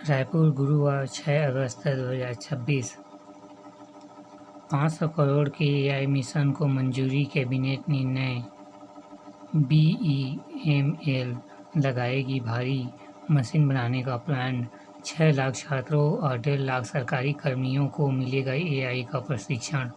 रायपुर, गुरुवार 6 अगस्त 2026। 500 करोड़ के AI mission को मंजूरी, कैबिनेट निर्णय। बीईएमएल लगाएगी भारी मशीन बनाने का प्लान। 6 लाख छात्रों और 1.5 लाख सरकारी कर्मियों को मिलेगा एआई का प्रशिक्षण।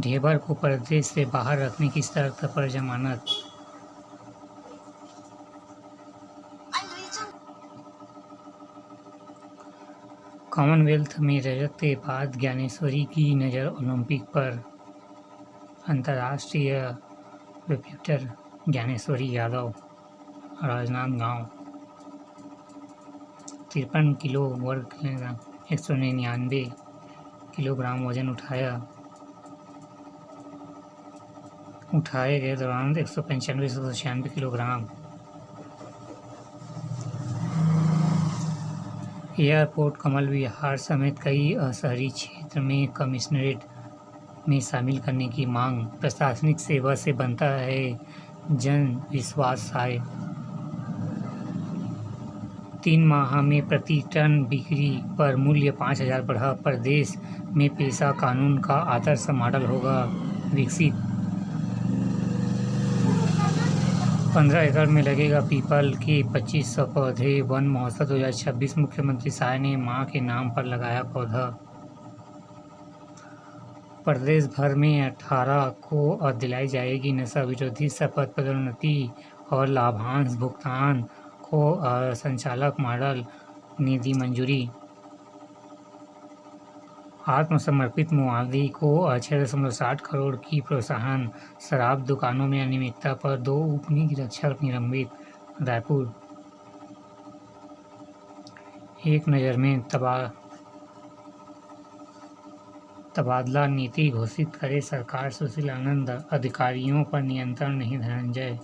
ढेबर को प्रदेश से बाहर रखने की शर्त पर जमानत। कॉमनवेल्थ में रजत के बाद ज्ञानेश्वरी की नज़र ओलंपिक पर। अंतर्राष्ट्रीय वेटलिफ्टर ज्ञानेश्वरी यादव राजनांदगांव 53 किलो वर्ग 199 किलोग्राम वजन उठाए गए दौरान 195 किलोग्राम। एयरपोर्ट कमल विहार समेत कई शहरी क्षेत्र में कमिश्नरेट में शामिल करने की मांग। प्रशासनिक सेवा से बनता है जन विश्वास आय। 3 माह में प्रति टन बिक्री पर मूल्य 5,000 बढ़ा। प्रदेश में पेशा कानून का आदर्श मॉडल होगा विकसित। 15 एकड़ में लगेगा पीपल के 2500 पौधे। वन महोत्सव 2026। मुख्यमंत्री शाह ने मां के नाम पर लगाया पौधा। प्रदेश भर में 18 को दिलाई जाएगी नशा विरोधी शपथ। पदोन्नति और लाभांश भुगतान को संचालक मॉडल ने दी मंजूरी। आत्मसमर्पित मुआवजे को 6.60 करोड़ की प्रोत्साहन। शराब दुकानों में अनियमितता पर 2 उप निरीक्षक निलंबित। रायपुर। एक नज़र में तबादला नीति घोषित करे सरकार। सुशील आनंद। अधिकारियों पर नियंत्रण नहीं धनंजय।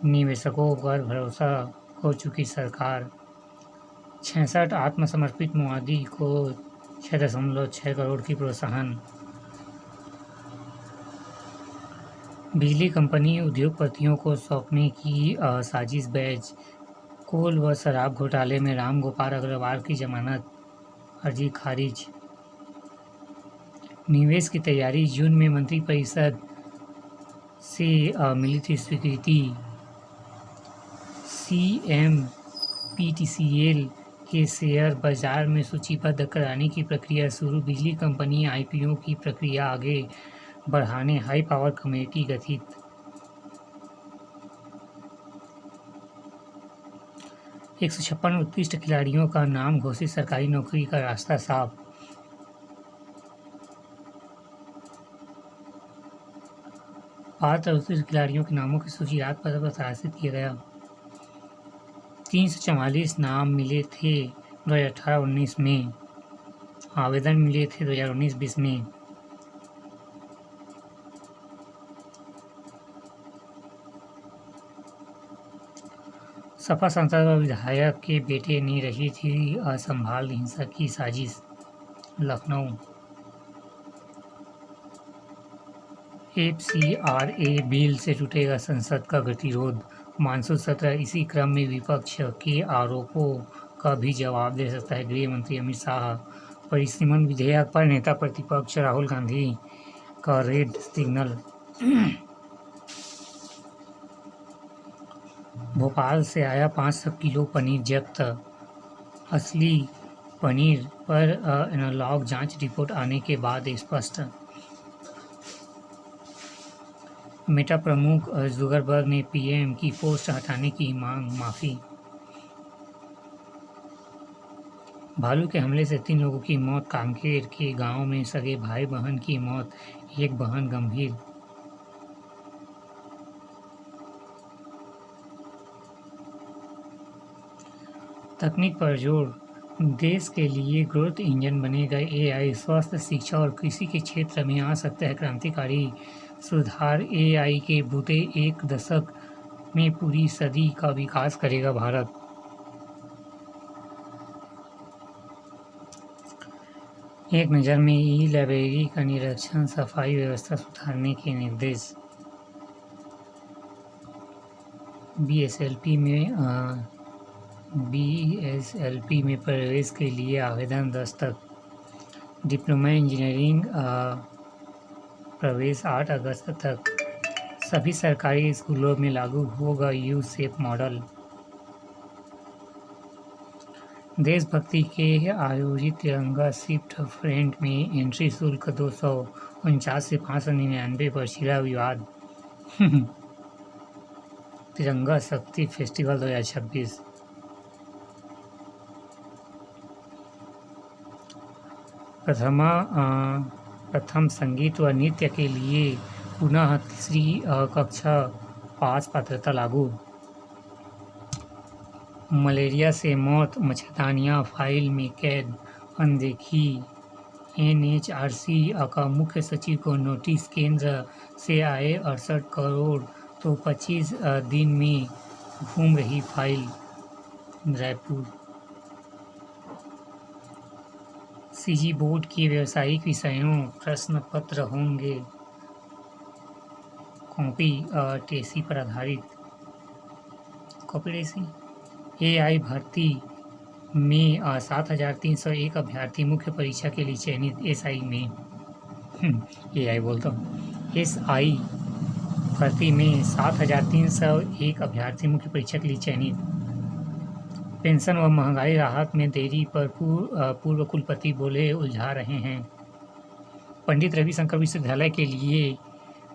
निवेशकों पर भरोसा हो चुकी सरकार। 66 आत्मसमर्पित मुआवजे को 6.6 करोड़ की प्रोत्साहन। बिजली कंपनी उद्योगपतियों को सौंपने की साजिश बैच। कोल व शराब घोटाले में रामगोपाल अग्रवाल की जमानत अर्जी खारिज। निवेश की तैयारी। जून में मंत्रिपरिषद से मिली थी स्वीकृति। CMPTCL के शेयर बाजार में सूचीबद्ध कराने की प्रक्रिया शुरू। बिजली कंपनी IPO की प्रक्रिया आगे बढ़ाने हाई पावर कमेटी गठित। 156 उत्कृष्ट खिलाड़ियों का नाम घोषित। सरकारी नौकरी का रास्ता साफ। पात्र उत्कृष्ट खिलाड़ियों के नामों की सूची रात पर प्रकाशित किया गया। 344 नाम मिले थे 2018-19 में। आवेदन मिले थे 2019-20 में। सपा सांसद व विधायक के बेटे ने रची थी असंभाल हिंसा की साजिश। लखनऊ। FCRA बिल से टूटेगा संसद का गतिरोध। मानसून सत्र। इसी क्रम में विपक्ष के आरोपों का भी जवाब दे सकता है गृह मंत्री अमित शाह। परिसीमन विधेयक पर नेता प्रतिपक्ष राहुल गांधी का रेड सिग्नल। भोपाल से आया 500 किलो पनीर जब्त। असली पनीर पर एनालॉग जांच रिपोर्ट आने के बाद स्पष्ट। मेटा प्रमुख जुगरबर्ग ने PM की पोस्ट हटाने की माफी। भालू के हमले से 3 लोगों की मौत। कांकेर के गांव में सगे भाई बहन की मौत, एक बहन गंभीर। तकनीक पर जोर। देश के लिए ग्रोथ इंजन बनेगा AI। स्वास्थ्य, शिक्षा और कृषि के क्षेत्र में आ सकता है क्रांतिकारी सुधार। AI के बूते 1 दशक में पूरी सदी का विकास करेगा भारत। एक नज़र में ई-लाइब्रेरी का निरीक्षण। सफाई व्यवस्था सुधारने के निर्देश। BSLP में BSLP में प्रवेश के लिए आवेदन 10 तक। डिप्लोमा इंजीनियरिंग प्रवेश 8 अगस्त तक। सभी सरकारी स्कूलों में लागू होगा यू शेप मॉडल। देशभक्ति के आयोजित तिरंगा शिफ्ट फ्रंट में एंट्री शुल्क 249 से 599 पर छिड़ा विवाद। तिरंगा शक्ति फेस्टिवल 2026। प्रथम संगीत व नृत्य के लिए पुनः तीसरी कक्षा पास पात्रता लागू। मलेरिया से मौत, मच्छरदानियां फाइल में कैद, अनदेखी। NHRC का मुख्य सचिव को नोटिस। केंद्र से आए 68 करोड़ तो 25 दिन में घूम रही फाइल। रायपुर। CG बोर्ड के व्यावसायिक विषयों प्रश्न पत्र होंगे कॉपी टेसी पर आधारित। कॉपी टेसी। AI भर्ती में 7,301 अभ्यर्थी मुख्य परीक्षा के लिए चयनित। SI में AI बोलता हूँ। SI भर्ती में 7,301 अभ्यर्थी मुख्य परीक्षा के लिए चयनित। पेंशन व महंगाई राहत में देरी पर पूर्व कुलपति बोले उलझा रहे हैं। पंडित रविशंकर विश्वविद्यालय के लिए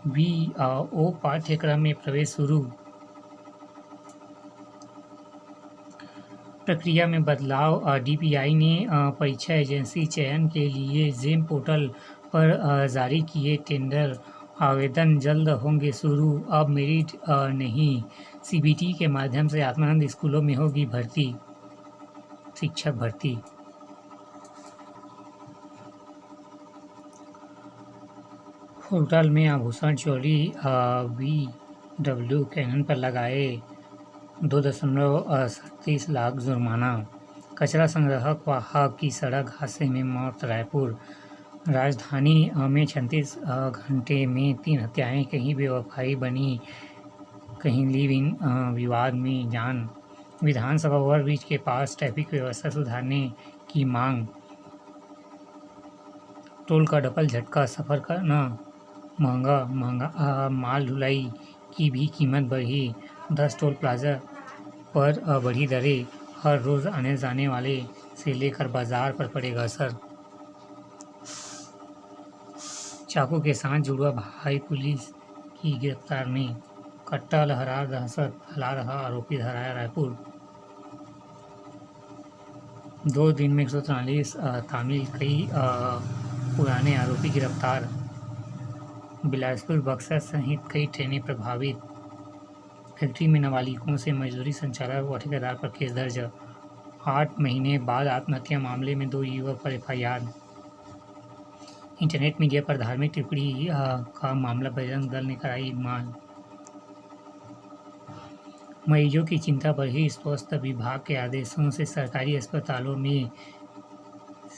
BO पाठ्यक्रम में प्रवेश शुरू। प्रक्रिया में बदलाव। DPI ने परीक्षा एजेंसी चयन के लिए जेम पोर्टल पर जारी किए टेंडर। आवेदन जल्द होंगे शुरू। अब मेरिट नहीं, CBT के माध्यम से आत्मानंद स्कूलों में होगी भर्ती। शिक्षक भर्ती। होटल में आभूषण चोरी। VW कैनन पर लगाए 2.37 लाख जुर्माना। कचरा संग्राहक वाहक की सड़क हादसे में मौत। रायपुर। राजधानी में 36 घंटे में 3 हत्याएं, कहीं बेवफाई बनी, कहीं लिव इन विवाद में जान। विधानसभा ओवरब्रिज के पास ट्रैफिक व्यवस्था सुधारने की मांग। टोल का डबल झटका, सफर करना महंगा। माल ढुलाई की भी कीमत बढ़ी। 10 टोल प्लाजा पर बढ़ी दरें। हर रोज आने जाने वाले से लेकर बाजार पर पड़ेगा असर। चाकू के साथ जुड़वा भाई पुलिस की गिरफ्तार में। कट्टा लहरा दहशत फैला रहा आरोपी धराया। रायपुर। 2 दिन में 143 तामिल कई पुराने आरोपी गिरफ्तार। बिलासपुर बक्सर सहित कई ट्रेनें प्रभावित। फैक्ट्री में नाबालिगों से मजदूरी संचालक व ठेकेदार पर केस दर्ज। 8 महीने बाद आत्महत्या मामले में 2 युवक पर FIR। इंटरनेट मीडिया पर धार्मिक टिप्पणी का मामला बजरंग दल ने कराई मांग। मरीजों की चिंता बढ़ी। स्वास्थ्य विभाग के आदेशों से सरकारी अस्पतालों में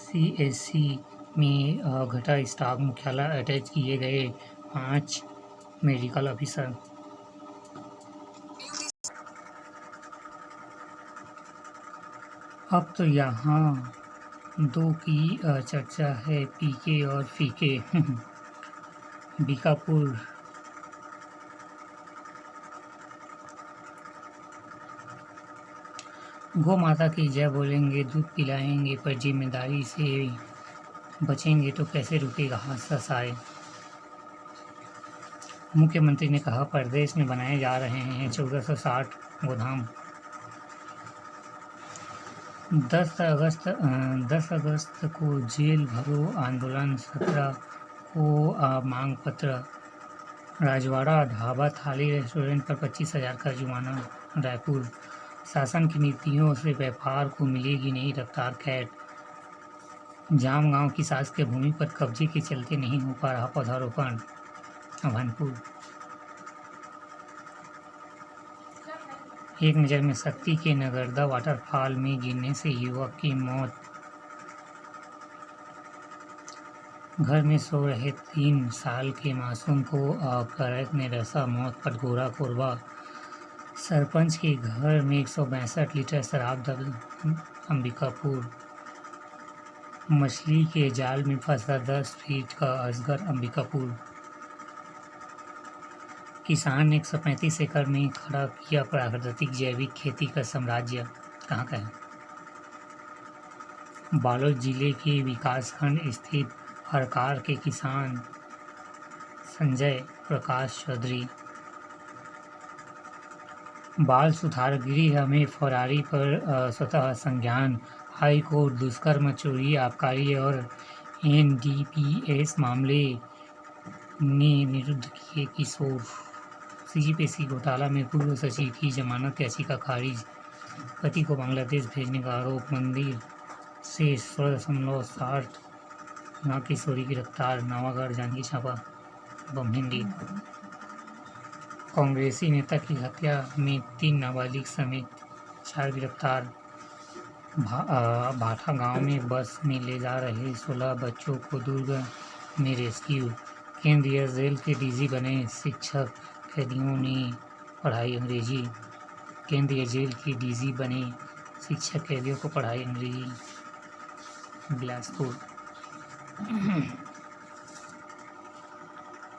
CHC में घटा स्टाफ। मुख्यालय अटैच किए गए 5 मेडिकल ऑफिसर। अब तो यहाँ 2 की चर्चा है, PK और फीके। बीकापुर। गौ माता की जय बोलेंगे, दूध पिलाएंगे, पर जिम्मेदारी से बचेंगे तो कैसे रुकेगा हादसा साए। मुख्यमंत्री ने कहा प्रदेश में बनाए जा रहे हैं 1460 गोदाम। 10 अगस्त को जेल भरो आंदोलन। 17 को मांग पत्र। राजवाड़ा ढाबा थाली रेस्टोरेंट पर 25,000 का जुर्माना। रायपुर। शासन की नीतियों से व्यापार को मिलेगी नई रफ्तार। कैट। जाम गांव की शासकीय भूमि पर कब्जे के चलते नहीं हो पा रहा पौधारोपण। अभनपुर। एक नज़र में शक्ति के नगरदा वाटरफॉल में गिरने से युवक की मौत। घर में सो रहे 3 साल के मासूम को करंट ने रसा। मौत पर गोरा कोरबा। सरपंच के घर में 162 लीटर शराब जब्त अंबिकापुर। मछली के जाल में फंसा 10 फीट का अजगर अंबिकापुर। किसान 135 एकड़ में खड़ा किया प्राकृतिक जैविक खेती का साम्राज्य। कहाँ का है? बालोद जिले के विकासखंड स्थित हरकार के किसान संजय प्रकाश चौधरी। बाल सुधार गृह में फरारी पर स्वतः संज्ञान। हाई कोर्ट दुष्कर्म, चोरी, आबकारी और एनडीपीएस मामले ने निरुद्ध किए किशोर। सीजीपीएससी घोटाला में पूर्व सचिव की जमानत याचिका खारिज। पति को बांग्लादेश भेजने का आरोप। मंदिर से 16.60 लाख किशोरी गिरफ्तार। नवागढ़ जांजगीर चांपा बम हिंदी। कांग्रेसी नेता की हत्या में 3 नाबालिग समेत 4 गिरफ्तार। भाठा गांव में बस में ले जा रहे 16 बच्चों को दुर्ग में रेस्क्यू। केंद्रीय जेल के डीजी बने शिक्षक, कैदियों ने पढ़ाई अंग्रेजी। केंद्रीय जेल के डीजी बने शिक्षक, कैदियों को पढ़ाई अंग्रेजी। बिलासपुर।